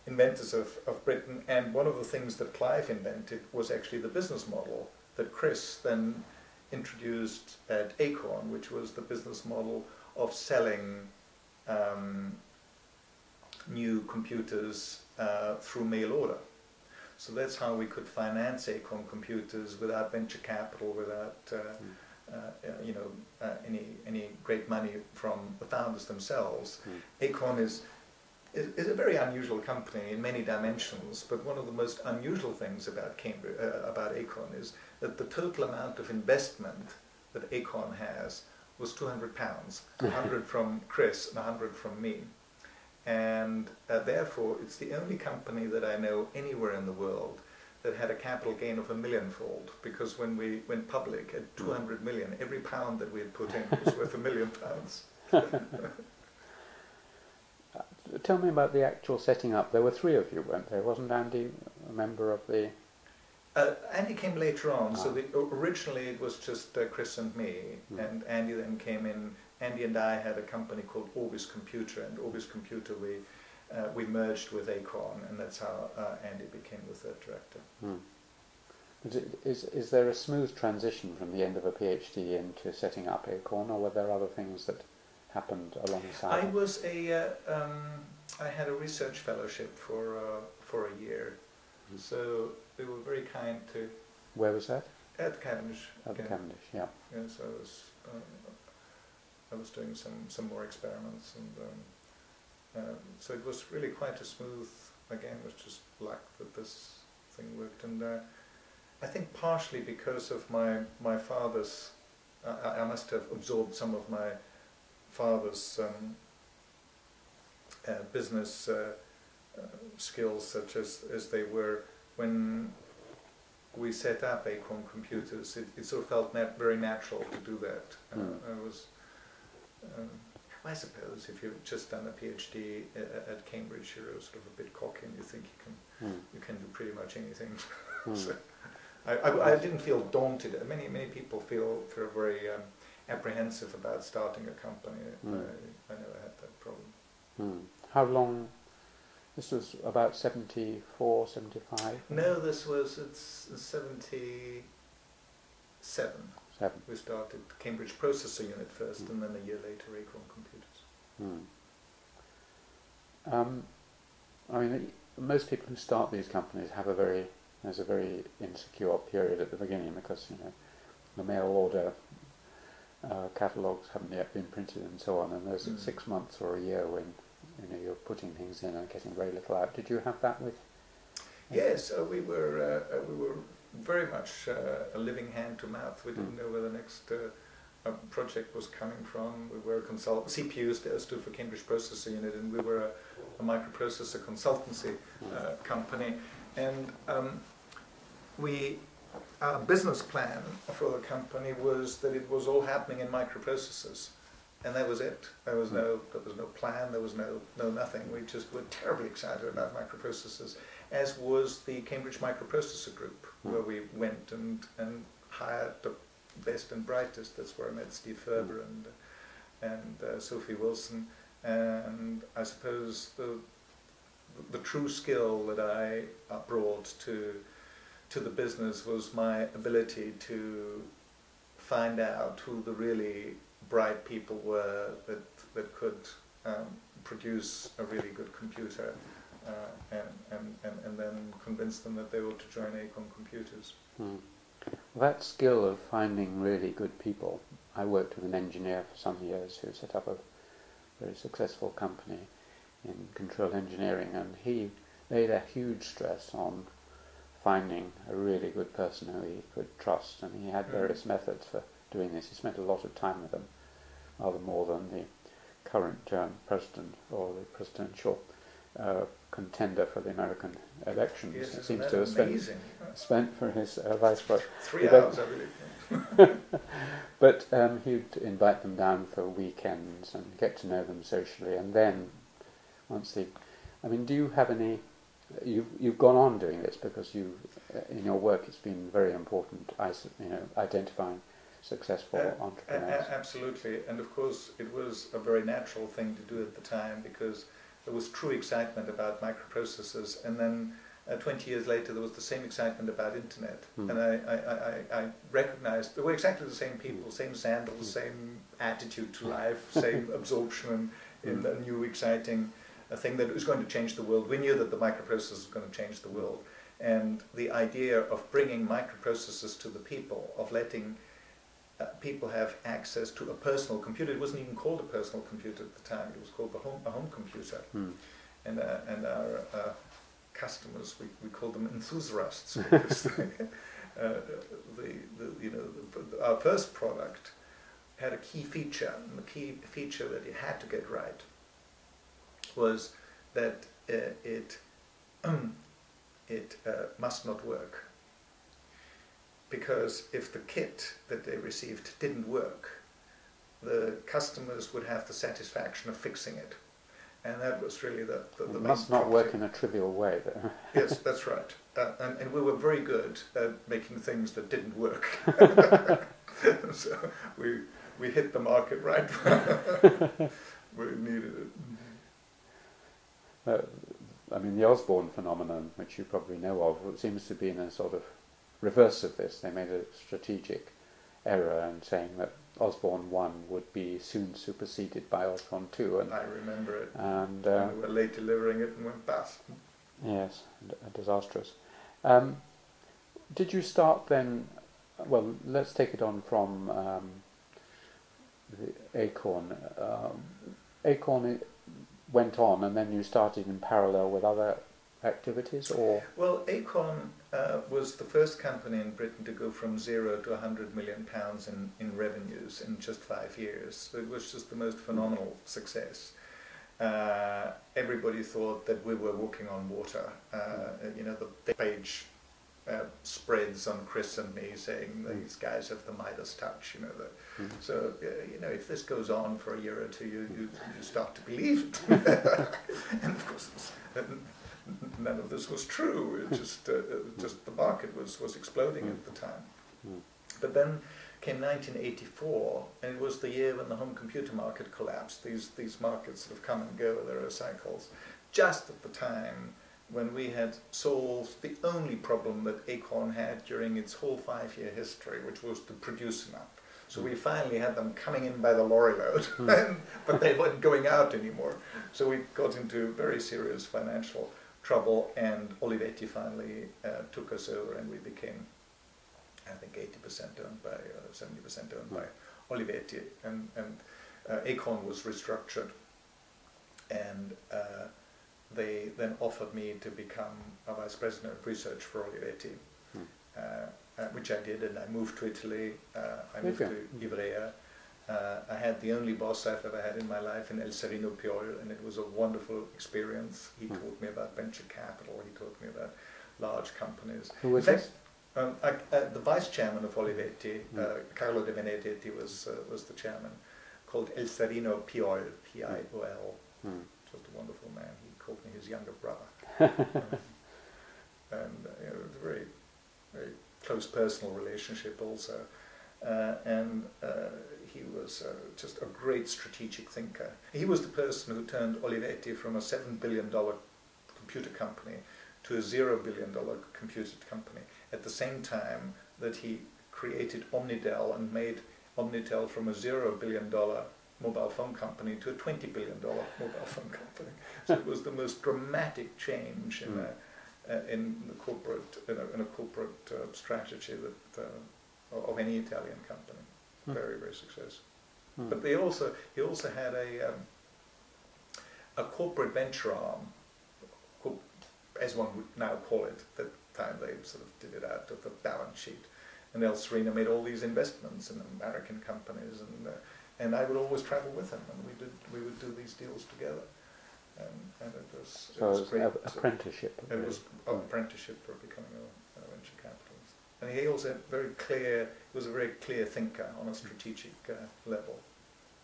inventors of Britain, and one of the things that Clive invented was actually the business model that Chris then introduced at Acorn, which was the business model of selling new computers through mail order. So that's how we could finance Acorn Computers without venture capital, without any great money from the founders themselves. Acorn is a very unusual company in many dimensions, but one of the most unusual things about about Acorn is that the total amount of investment that Acorn has was £200, 100 from Chris and 100 from me. And therefore it's the only company that I know anywhere in the world that had a capital gain of 1 millionfold, because when we went public at 200 million, every pound that we had put in was worth £1 million. Tell me about the actual setting up. There were 3 of you, weren't there? Wasn't Andy a member of the... Andy came later on, so originally it was just Chris and me, and Andy then came in. Andy and I had a company called Orbis Computer, and Orbis Computer we merged with Acorn, and that's how Andy became the third director. Is there a smooth transition from the end of a PhD into setting up Acorn, or were there other things that happened alongside? I had a research fellowship for a year, so they were very kind to... Where was that? At Cavendish. At Cavendish, yeah. Yes, I was doing some more experiments, and so it was really quite a smooth. Again, it was just luck that this thing worked, and I think partially because of my father's. I must have absorbed some of my father's business skills, such as they were when we set up Acorn Computers. It sort of felt very natural to do that. I suppose if you've just done a PhD at Cambridge, you're sort of a bit cocky and you think you can do pretty much anything. So I didn't feel daunted. Many people feel very apprehensive about starting a company. I never had that problem. How long? This was about 74, 75? No, it's 77. We started Cambridge Processor Unit first, and then a year later Acorn Computers. I mean, most people who start these companies there's a very insecure period at the beginning, because the mail order catalogues haven't yet been printed and so on, and there's 6 months or a year when you're putting things in and getting very little out. Did you have that with? Yes, we were very much a living hand to mouth. We didn't know where the next project was coming from. We were a consultant. CPU stood for Cambridge Processor Unit, and we were a microprocessor consultancy company. And our business plan for the company was that it was all happening in microprocessors, and that was it. There was no plan. There was no nothing. We just were terribly excited about microprocessors, as was the Cambridge Microprocessor Group, where we went and hired the best and brightest. That's where I met Steve Ferber and Sophie Wilson. And I suppose the true skill that I brought to the business was my ability to find out who the really bright people were that could produce a really good computer, and then convince them that they ought to join Acorn Computers. That skill of finding really good people. I worked with an engineer for some years who set up a very successful company in control engineering, and he laid a huge stress on finding a really good person who he could trust, and he had various methods for doing this. He spent a lot of time with them, rather more than the current president or the presidential contender for the American elections. Yes, it seems to have spent for his vice president. 3 hours, I believe. But he'd invite them down for weekends and get to know them socially, and then once the, I mean, do you have any? You've gone on doing this because you, in your work, it's been very important. Identifying successful entrepreneurs. Absolutely, and of course, it was a very natural thing to do at the time because there was true excitement about microprocessors, and then 20 years later, there was the same excitement about internet, and I recognized they were exactly the same people, same sandals, same attitude to life, same absorption in a new exciting thing that was going to change the world. We knew that the microprocessor was going to change the world, and the idea of bringing microprocessors to the people, of letting people have access to a personal computer. It wasn't even called a personal computer at the time. It was called a home computer, and our customers, we called them enthusiasts because our first product had a key feature, and the key feature that you had to get right was that it must not work, because if the kit that they received didn't work, the customers would have the satisfaction of fixing it. And that was really the main must not work in a trivial way, though. Yes, that's right. And we were very good at making things that didn't work. So we hit the market right where it needed it. I mean, the Osborne phenomenon, which you probably know of, seems to be in a sort of reverse of this. They made a strategic error in saying that Osborne 1 would be soon superseded by Osborne 2. And I remember it. And we were late delivering it and went bust. Yes, disastrous. Did you start then, well, let's take it on from the Acorn. Acorn went on, and then you started in parallel with other activities, or? Well, Acorn was the first company in Britain to go from 0 to £100 million in revenues in just 5 years. So it was just the most phenomenal success. Everybody thought that we were walking on water. The page spreads on Chris and me saying these guys have the Midas touch. So if this goes on for a year or two, you start to believe it. And of course, none of this was true. It just the market was exploding at the time. But then came 1984, and it was the year when the home computer market collapsed. These markets sort of come and go. There are cycles. Just at the time when we had solved the only problem that Acorn had during its whole 5-year history, which was to produce enough. So we finally had them coming in by the lorry load, but they weren't going out anymore. So we got into very serious financial trouble, and Olivetti finally took us over, and we became, I think, 80% owned by, 70% owned by Olivetti, and Acorn was restructured, and they then offered me to become a vice president of research for Olivetti, which I did, and I moved to Italy. I moved to Ivrea. I had the only boss I've ever had in my life in El Serino Piol, and it was a wonderful experience. He taught me about venture capital, he taught me about large companies. Who was this? The vice chairman of Olivetti, Carlo De Benedetti, was the chairman, called El Serino Piol, P-I-O-L. Just a wonderful man. He called me his younger brother. And it was a very, very close personal relationship also. He was just a great strategic thinker. He was the person who turned Olivetti from a $7 billion computer company to a $0 billion computer company at the same time that he created Omnidel and made Omnitel from a $0 billion mobile phone company to a $20 billion mobile phone company. So it was the most dramatic change in the corporate in a corporate strategy that of any Italian company. Very, very successful. But he also had a corporate venture arm, as one would now call it. At the time they sort of did it out of the balance sheet, and El Serino made all these investments in American companies, and I would always travel with him, and we would do these deals together, and it was great. Apprenticeship. It was an apprenticeship for becoming a venture capitalist. And he also was a very clear thinker on a strategic level.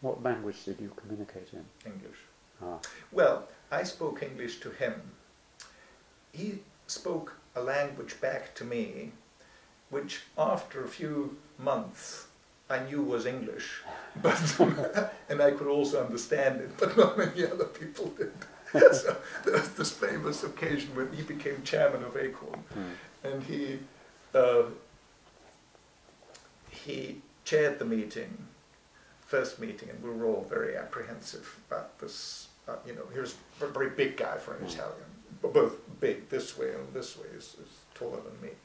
What language did you communicate in? English. Ah. Well, I spoke English to him. He spoke a language back to me, which after a few months I knew was English, but and I could also understand it, but not many other people did. So there was this famous occasion when he became chairman of Acorn, and he chaired the meeting, first meeting, and we were all very apprehensive about this. Here's a very big guy for an Italian, both big this way and this way, is taller than me.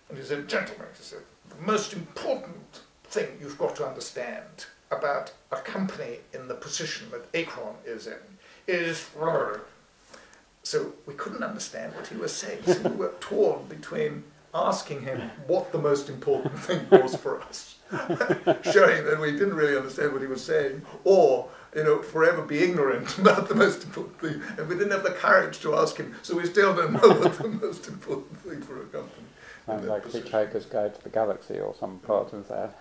And he said, "Gentlemen," he said, "the most important thing you've got to understand about a company in the position that Acorn is in is..." So we couldn't understand what he was saying. So we were torn between asking him what the most important thing was for us, showing that we didn't really understand what he was saying, or forever be ignorant about the most important thing. And we didn't have the courage to ask him, so we still don't know what the most important thing for a company. Like Hitchhiker's Guide to the Galaxy or some part of that.